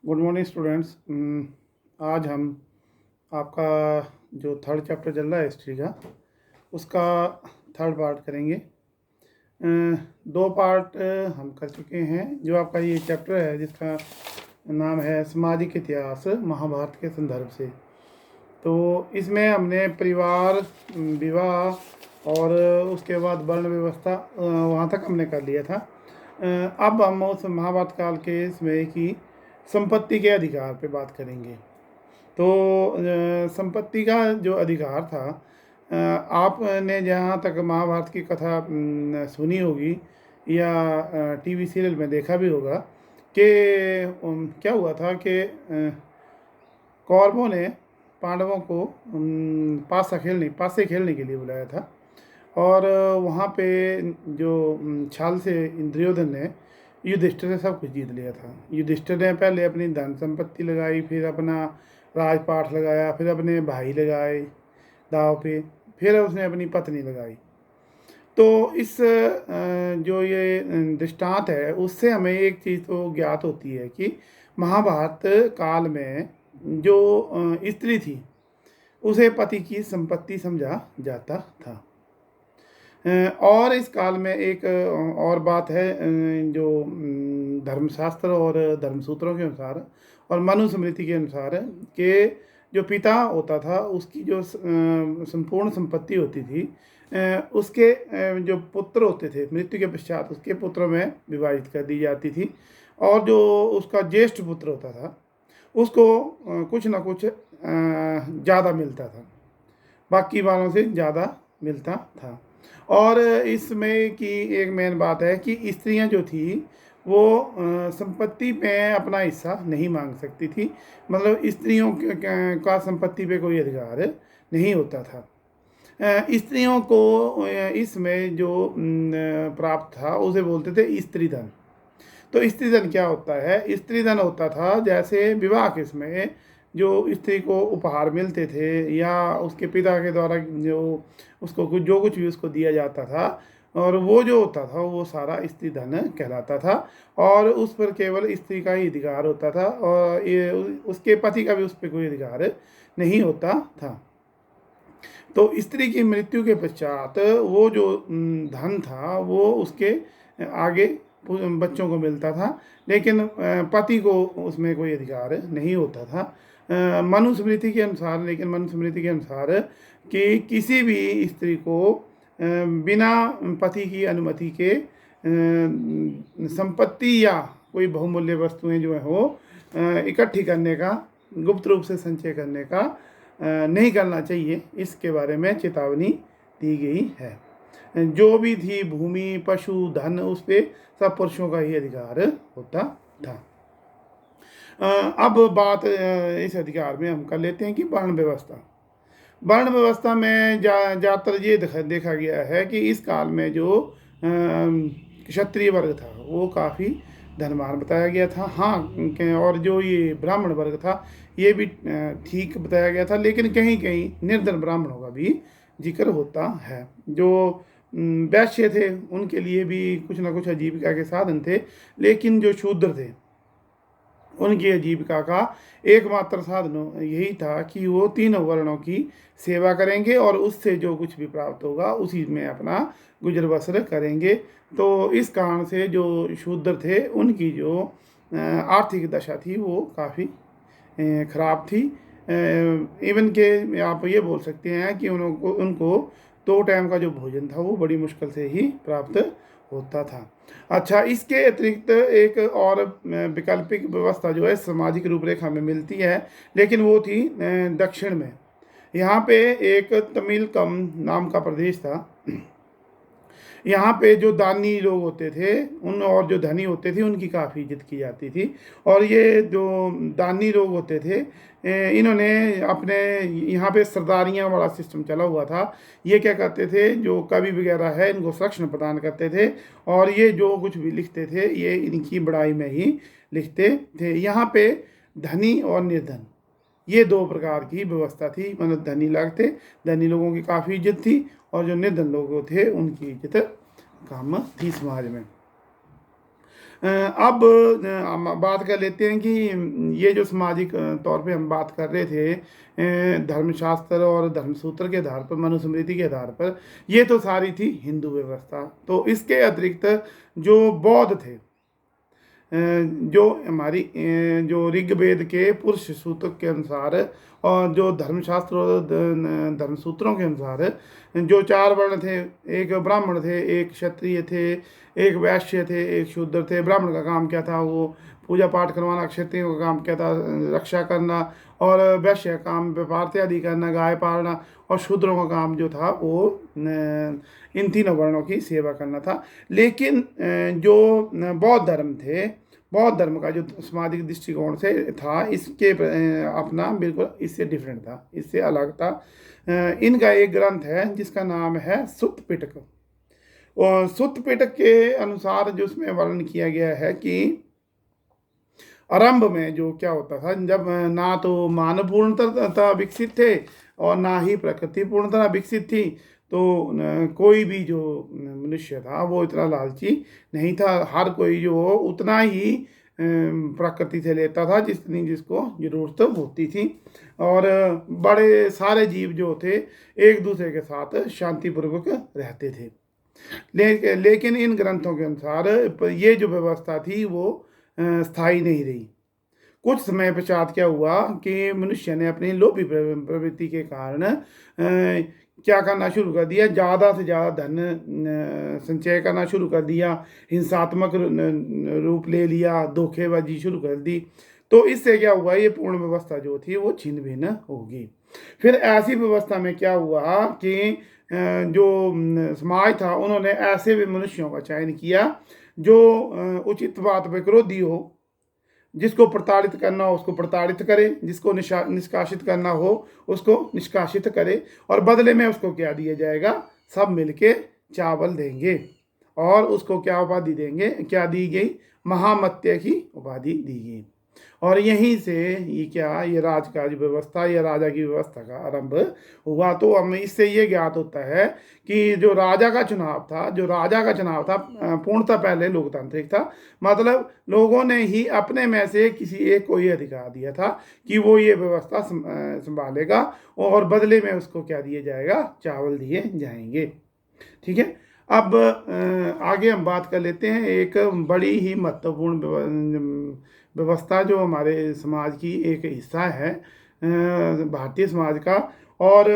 Good morning students. आज हम आपका जो थर्ड चैप्टर चल रहा है हिस्ट्री का, उसका थर्ड पार्ट करेंगे। दो पार्ट हम कर चुके हैं। जो आपका ये चैप्टर है जिसका नाम है सामाजिक इतिहास महाभारत के संदर्भ से, तो इसमें हमने परिवार, विवाह और उसके बाद वर्ण व्यवस्था वहाँ तक हमने कर लिया था। अब हम उस महाभारत काल के इसमें की संपत्ति के अधिकार पे बात करेंगे। तो संपत्ति का जो अधिकार था, आपने जहाँ तक महाभारत की कथा सुनी होगी या टीवी सीरियल में देखा भी होगा कि क्या हुआ था कि कौरवों ने पांडवों को पासे खेलने के लिए बुलाया था। और वहाँ पे जो छाल से दुर्योधन ने युधिष्ठिर से सब कुछ जीत लिया था। युधिष्ठिर ने पहले अपनी धन संपत्ति लगाई, फिर अपना राजपाट लगाया, फिर अपने भाई लगाए दाव पे, फिर उसने अपनी पत्नी लगाई। तो इस जो ये दृष्टांत है उससे हमें एक चीज़ तो ज्ञात होती है कि महाभारत काल में जो स्त्री थी उसे पति की संपत्ति समझा जाता था। और इस काल में एक और बात है, जो धर्मशास्त्र और धर्मसूत्रों के अनुसार और मनुस्मृति के अनुसार कि जो पिता होता था उसकी जो संपूर्ण संपत्ति होती थी, उसके जो पुत्र होते थे मृत्यु के पश्चात उसके पुत्रों में विभाजित कर दी जाती थी। और जो उसका ज्येष्ठ पुत्र होता था उसको कुछ ना कुछ ज़्यादा मिलता था, बाकी वालों से ज़्यादा मिलता था। और इसमें की एक मेन बात है कि स्त्रियां जो थी वो संपत्ति में अपना हिस्सा नहीं मांग सकती थी। मतलब स्त्रियों का संपत्ति पे कोई अधिकार नहीं होता था। स्त्रियों को इसमें जो प्राप्त था उसे बोलते थे स्त्री धन। तो स्त्री धन क्या होता है? स्त्री धन होता था जैसे विवाह के समय जो स्त्री को उपहार मिलते थे या उसके पिता के द्वारा जो उसको जो कुछ भी उसको दिया जाता था, और वो जो होता था वो सारा स्त्री धन कहलाता था। और उस पर केवल स्त्री का ही अधिकार होता था और ये उसके पति का भी उस पर कोई अधिकार नहीं होता था। तो स्त्री की मृत्यु के पश्चात वो जो धन था वो उसके आगे बच्चों को मिलता था, लेकिन पति को उसमें कोई अधिकार नहीं होता था मनुस्मृति के अनुसार। लेकिन मनुस्मृति के अनुसार कि किसी भी स्त्री को बिना पति की अनुमति के संपत्ति या कोई बहुमूल्य वस्तुएं जो है वो इकट्ठी करने का, गुप्त रूप से संचय करने का नहीं करना चाहिए। इसके बारे में चेतावनी दी गई है। जो भी थी भूमि, पशु, धन, उस पर सब पुरुषों का ही अधिकार होता था। अब बात इस अधिकार में हम कर लेते हैं कि वर्ण व्यवस्था। वर्ण व्यवस्था में ज़्यादातर ये देखा गया है कि इस काल में जो क्षत्रिय वर्ग था वो काफ़ी धनवान बताया गया था। हाँ, और जो ये ब्राह्मण वर्ग था ये भी ठीक बताया गया था, लेकिन कहीं कहीं निर्धन ब्राह्मणों का भी जिक्र होता है। जो वैश्य थे उनके लिए भी कुछ ना कुछ आजीविका के साधन थे, लेकिन जो शूद्र थे उनकी आजीविका का एकमात्र साधन यही था कि वो तीनों वर्णों की सेवा करेंगे और उससे जो कुछ भी प्राप्त होगा उसी में अपना गुजर बसर करेंगे। तो इस कारण से जो शूद्र थे उनकी जो आर्थिक दशा थी वो काफ़ी ख़राब थी। इवन के आप ये बोल सकते हैं कि उनको 2 टाइम का जो भोजन था वो बड़ी मुश्किल से ही प्राप्त होता था। अच्छा, इसके अतिरिक्त एक और वैकल्पिक व्यवस्था जो है सामाजिक रूपरेखा में मिलती है, लेकिन वो थी दक्षिण में। यहाँ पे एक तमिलकम नाम का प्रदेश था। यहाँ पे जो दानी लोग होते थे उन और जो धनी होते थे उनकी काफ़ी इज्जत की जाती थी। और ये जो दानी लोग होते थे इन्होंने अपने यहाँ पे सरदारियाँ वाला सिस्टम चला हुआ था। ये क्या करते थे, जो कवि वगैरह है इनको संरक्षण प्रदान करते थे और ये जो कुछ भी लिखते थे ये इनकी बड़ाई में ही लिखते थे। यहाँ पे धनी और निर्धन ये 2 प्रकार की व्यवस्था थी। मतलब धनी लोगों की काफ़ी इज्जत थी और जो निर्धन लोग थे उनकी इज्जत कम थी समाज में। अब हम बात कर लेते हैं कि ये जो सामाजिक तौर पे हम बात कर रहे थे धर्मशास्त्र और धर्मसूत्र के आधार पर, मनुस्मृति के आधार पर, ये तो सारी थी हिंदू व्यवस्था। तो इसके अतिरिक्त जो बौद्ध थे, जो हमारी जो ऋग्वेद के पुरुष सूतक के अनुसार और जो धर्मशास्त्र और धर्मसूत्रों के अनुसार जो 4 वर्ण थे, एक ब्राह्मण थे, एक क्षत्रिय थे, एक वैश्य थे, एक शूद्र थे। ब्राह्मण का काम क्या था? वो पूजा पाठ करवाना। क्षत्रियों का काम क्या था? रक्षा करना। और वैश्य का काम व्यापार इत्यादि करना, गाय पालना। और शूद्रों का काम जो था वो इन तीनों वर्णों की सेवा करना था। लेकिन जो बौद्ध धर्म थे, बौद्ध धर्म का जो सामाजिक दृष्टिकोण से था, इसके अपना बिल्कुल इससे डिफरेंट था, इससे अलग था। इनका एक ग्रंथ है जिसका नाम है सुत्त पिटक। और सुत्त पिटक के अनुसार जो उसमें वर्णन किया गया है कि आरंभ में जो क्या होता था, जब ना तो मानव पूर्णतः विकसित थे और ना ही प्रकृति पूर्णतः विकसित थी, तो कोई भी जो मनुष्य था वो इतना लालची नहीं था। हर कोई जो उतना ही प्रकृति से लेता था जितनी जिसको जरूरत होती थी। और बड़े सारे जीव जो थे एक दूसरे के साथ शांतिपूर्वक रहते थे। लेकिन इन ग्रंथों के अनुसार ये जो व्यवस्था थी वो स्थायी नहीं रही। कुछ समय पश्चात क्या हुआ कि मनुष्य ने अपनी लोभी प्रवृत्ति के कारण क्या करना शुरू कर दिया, ज़्यादा से ज़्यादा धन संचय करना शुरू कर दिया, हिंसात्मक रूप ले लिया, धोखेबाजी शुरू कर दी। तो इससे क्या हुआ, ये पूर्ण व्यवस्था जो थी वो छिन्न भिन्न होगी। फिर ऐसी व्यवस्था में क्या हुआ कि जो समाज था उन्होंने ऐसे भी मनुष्यों का चयन किया जो उचित बात पर क्रोधी हो, जिसको प्रताड़ित करना हो उसको प्रताड़ित करे, जिसको निष्कासित करना हो उसको निष्कासित करे, और बदले में उसको क्या दिया जाएगा? सब मिलके चावल देंगे। और उसको क्या उपाधि देंगे? क्या दी गई? महामत्य की उपाधि दी गई। और यहीं से ये क्या, ये राजकाज व्यवस्था या राजा की व्यवस्था का आरंभ हुआ। तो हमें इससे ये ज्ञात होता है कि जो राजा का चुनाव था पूर्णतः पहले लोकतांत्रिक था। मतलब लोगों ने ही अपने में से किसी एक को ये अधिकार दिया था कि वो ये व्यवस्था संभालेगा, और बदले में उसको क्या दिया जाएगा? चावल दिए जाएंगे। ठीक है। अब आगे हम बात कर लेते हैं एक बड़ी ही महत्वपूर्ण व्यवस्था जो हमारे समाज की एक हिस्सा है, भारतीय समाज का। और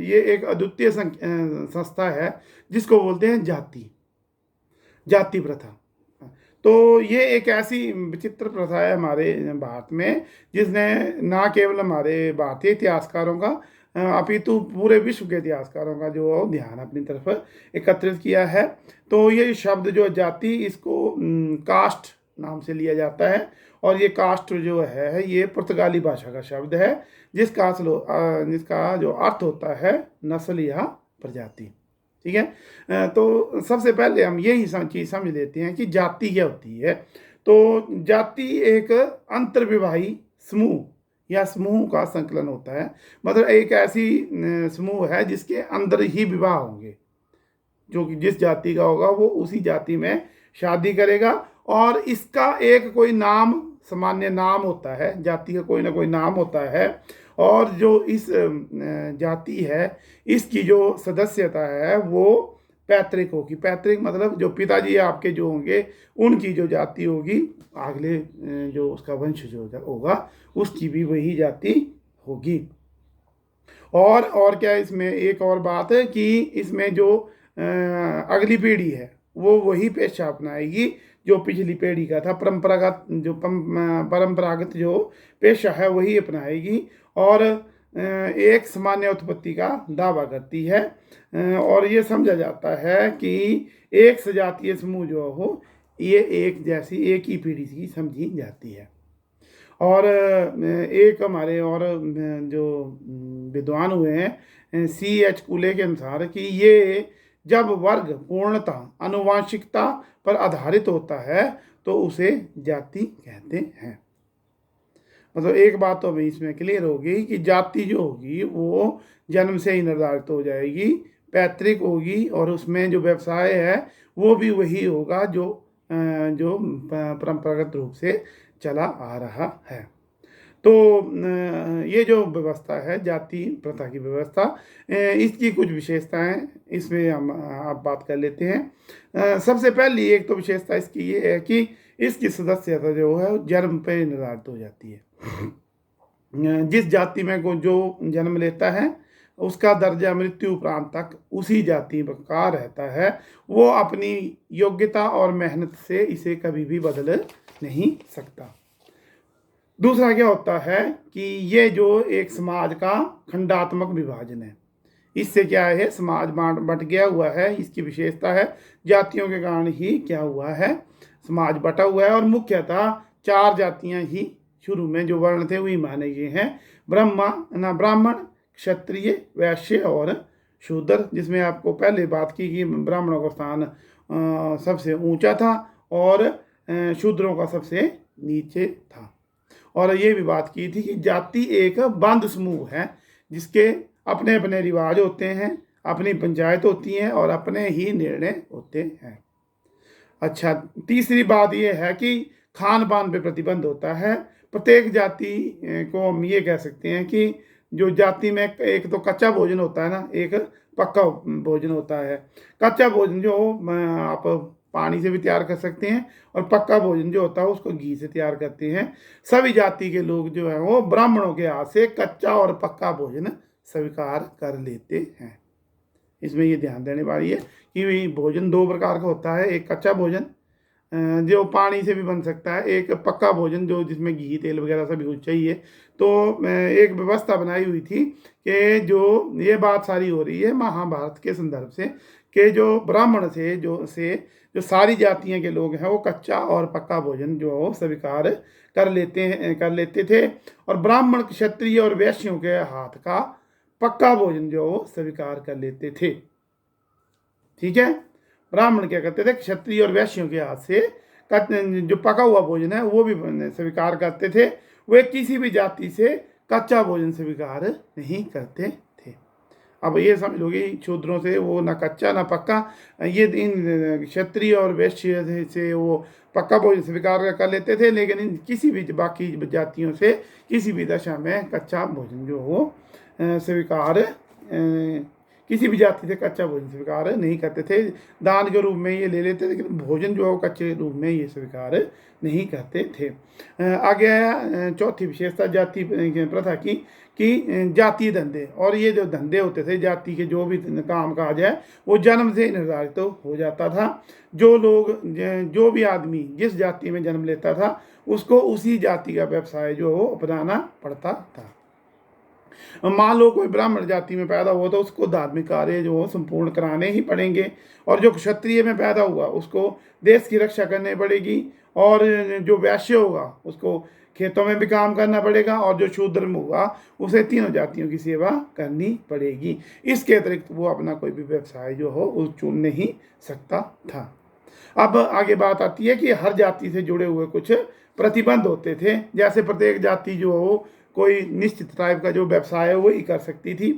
ये एक अद्वितीय संस्था है जिसको बोलते हैं जाति प्रथा। तो ये एक ऐसी विचित्र प्रथा है हमारे भारत में, जिसने ना केवल हमारे भारतीय इतिहासकारों का अपितु पूरे विश्व के इतिहासकारों का जो ध्यान अपनी तरफ एकत्रित किया है। तो ये शब्द जो जाति, इसको कास्ट नाम से लिया जाता है। और ये कास्ट जो है ये पुर्तगाली भाषा का शब्द है, जिसका जो अर्थ होता है नस्ल या प्रजाति। ठीक है। तो सबसे पहले हम यही चीज़ समझ लेते हैं कि जाति क्या होती है। तो जाति एक अंतर्विवाही समूह या समूह का संकलन होता है। मतलब एक ऐसी समूह है जिसके अंदर ही विवाह होंगे, जो कि जिस जाति का होगा वो उसी जाति में शादी करेगा। और इसका एक कोई नाम, सामान्य नाम होता है, जाति का कोई ना कोई नाम होता है। और जो इस जाति है इसकी जो सदस्यता है वो पैतृक होगी। पैतृक मतलब जो पिताजी आपके जो होंगे उनकी जो जाति होगी, अगले जो उसका वंश जो होगा उसकी भी वही जाति होगी। और क्या, इसमें एक और बात है कि इसमें जो अगली पीढ़ी है वो वही पेशा अपनाएगी जो पिछली पीढ़ी का था। परंपरागत जो पेशा है वही अपनाएगी और एक सामान्य उत्पत्ति का दावा करती है। और ये समझा जाता है कि एक सजातीय समूह जो हो ये एक ही पीढ़ी की समझी जाती है। और एक हमारे और जो विद्वान हुए हैं C.H. कुले के अनुसार कि ये जब वर्ग पूर्णतः आनुवांशिकता पर आधारित होता है तो उसे जाति कहते हैं। मतलब एक बात तो अभी इसमें क्लियर होगी कि जाति जो होगी वो जन्म से ही निर्धारित हो जाएगी, पैतृक होगी, और उसमें जो व्यवसाय है वो भी वही होगा जो जो परंपरागत रूप से चला आ रहा है। तो ये जो व्यवस्था है, जाति प्रथा की व्यवस्था, इसकी कुछ विशेषताएं इसमें हम आप बात कर लेते हैं। सबसे पहली एक तो विशेषता इसकी ये है कि इसकी सदस्यता जो है जन्म पे निर्धारित हो जाती है। जिस जाति में को जो जन्म लेता है उसका दर्जा मृत्यु उपरांत तक उसी जाति का रहता है। वो अपनी योग्यता और मेहनत से इसे कभी भी बदल नहीं सकता। दूसरा क्या होता है कि ये जो एक समाज का खंडात्मक विभाजन है, इससे क्या है, समाज बट गया हुआ है। इसकी विशेषता है जातियों के कारण ही क्या हुआ है, समाज बटा हुआ है। और मुख्यतः 4 जातियां ही शुरू में जो वर्ण थे वही माने गए हैं, ब्राह्मण, क्षत्रिय, वैश्य और शूद्र, जिसमें आपको पहले बात की कि ब्राह्मणों का स्थान सबसे ऊंचा था और शूद्रों का सबसे नीचे था। और ये भी बात की थी कि जाति एक बंद समूह है जिसके अपने अपने रिवाज होते हैं, अपनी पंचायत होती है और अपने ही निर्णय होते हैं। अच्छा, तीसरी बात यह है कि खान पान पे प्रतिबंध होता है। प्रत्येक जाति को हम ये कह सकते हैं कि जो जाति में एक तो कच्चा भोजन होता है ना, एक पक्का भोजन होता है। कच्चा भोजन जो आप पानी से भी तैयार कर सकते हैं और पक्का भोजन जो होता है उसको घी से तैयार करते हैं। सभी जाति के लोग जो है वो ब्राह्मणों के हाथ से कच्चा और पक्का भोजन स्वीकार कर लेते हैं। इसमें ये ध्यान देने वाली है कि भोजन 2 प्रकार का होता है, एक कच्चा भोजन जो पानी से भी बन सकता है, एक पक्का भोजन जो जिसमें घी तेल वगैरह सब कुछ चाहिए। तो एक व्यवस्था बनाई हुई थी कि जो ये बात सारी हो रही है महाभारत के संदर्भ से कि जो ब्राह्मण से जो सारी जातियां के लोग हैं वो कच्चा और पक्का भोजन जो स्वीकार कर लेते थे, और ब्राह्मण, क्षत्रिय और वैश्यों के हाथ का पक्का भोजन जो स्वीकार कर लेते थे। ठीक है, ब्राह्मण क्या करते थे, क्षत्रिय और वैश्यों के हाथ से जो पका हुआ भोजन है वो भी स्वीकार करते थे। वे किसी भी जाति से कच्चा भोजन स्वीकार नहीं करते थे। अब ये समझ लो कि शूद्रों से वो ना कच्चा ना पक्का, ये इन क्षत्रिय और वैश्य से वो पक्का भोजन स्वीकार कर लेते थे, लेकिन इन किसी भी बाकी जातियों से किसी भी दशा में कच्चा भोजन जो हो स्वीकार किसी भी जाति से कच्चा भोजन स्वीकार नहीं करते थे। दान के रूप में ये ले लेते थे, लेकिन भोजन जो है कच्चे रूप में ये स्वीकार नहीं करते थे। आगे आया चौथी विशेषता जाति प्रथा की कि जातीय धंधे, और ये जो धंधे होते थे जाति के जो भी काम काज है वो जन्म से निर्धारित तो हो जाता था। जो भी आदमी जिस जाति में जन्म लेता था उसको उसी जाति का व्यवसाय जो हो अपनाना पड़ता था। मान लो कोई ब्राह्मण जाति में पैदा हुआ तो उसको धार्मिक कार्य जो संपूर्ण कराने ही पड़ेंगे, और जो क्षत्रिय में पैदा हुआ उसको देश की रक्षा करनी पड़ेगी, और जो वैश्य होगा उसको खेतों में भी काम करना पड़ेगा, और जो शूद्र में होगा उसे तीनों जातियों की सेवा करनी पड़ेगी। इसके अतिरिक्त वो अपना कोई भी व्यवसाय जो हो वो चुन नहीं सकता था। अब आगे बात आती है कि हर जाति से जुड़े हुए कुछ प्रतिबंध होते थे। जैसे प्रत्येक जाति जो हो कोई निश्चित टाइप का जो व्यवसाय है वही कर सकती थी,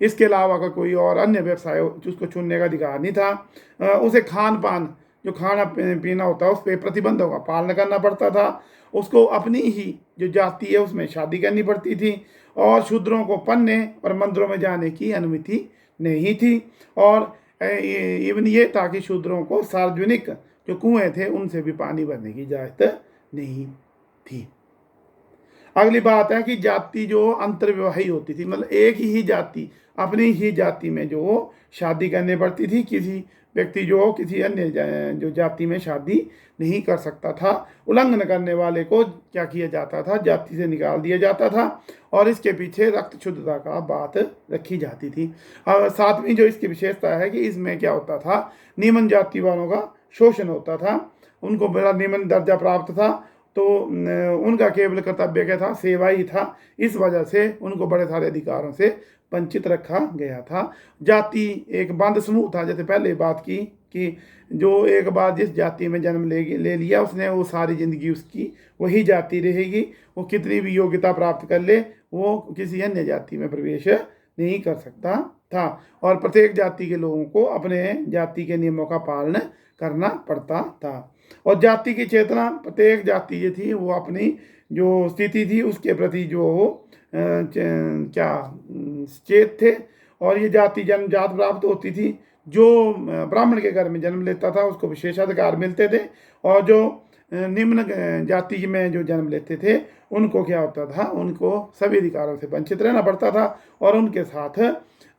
इसके अलावा का कोई और अन्य व्यवसाय उसको चुनने का अधिकार नहीं था। उसे खान पान जो खाना पीना होता है उस पर प्रतिबंधों का पालन करना पड़ता था। उसको अपनी ही जो जाति है उसमें शादी करनी पड़ती थी, और शूद्रों को पढ़ने और मंदिरों में जाने की अनुमति नहीं थी। और इवन ये था कि शूद्रों को सार्वजनिक जो कुएं थे उनसे भी पानी भरने की इजाज़त नहीं थी। अगली बात है कि जाति जो अंतर्विवाही होती थी, मतलब एक ही जाति अपनी ही जाति में जो शादी करनी पड़ती थी। किसी व्यक्ति जो किसी अन्य जो जाति में शादी नहीं कर सकता था। उल्लंघन करने वाले को क्या किया जाता था, जाति से निकाल दिया जाता था, और इसके पीछे रक्त शुद्धता का बात रखी जाती थी। और सातवीं जो इसकी विशेषता है कि इसमें क्या होता था, निम्न जाति वालों का शोषण होता था, उनको बड़ा निम्न दर्जा प्राप्त था, तो उनका केवल कर्तव्य क्या था, सेवा ही था। इस वजह से उनको बड़े सारे अधिकारों से वंचित रखा गया था। जाति एक बंद समूह था, जैसे पहले बात की कि जो एक बार जिस जाति में जन्म ले लिया उसने वो सारी ज़िंदगी उसकी वही जाति रहेगी। वो कितनी भी योग्यता प्राप्त कर ले वो किसी अन्य जाति में प्रवेश नहीं कर सकता था, और प्रत्येक जाति के लोगों को अपने जाति के नियमों का पालन करना पड़ता था। और जाति की चेतना, प्रत्येक जाति जो थी वो अपनी जो स्थिति थी उसके प्रति जो वो क्या सचेत थे। और ये जाति जन्मजात प्राप्त होती थी। जो ब्राह्मण के घर में जन्म लेता था उसको विशेषाधिकार मिलते थे, और जो निम्न जाति में जो जन्म लेते थे उनको क्या होता था, उनको सभी अधिकारों से वंचित रहना पड़ता था और उनके साथ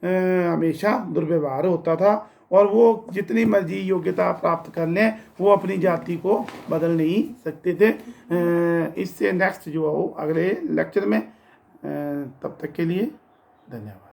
हमेशा दुर्व्यवहार होता था। और वो जितनी मर्जी योग्यता प्राप्त कर लें वो अपनी जाति को बदल नहीं सकते थे। इससे नेक्स्ट जो हो अगले लेक्चर में। तब तक के लिए धन्यवाद।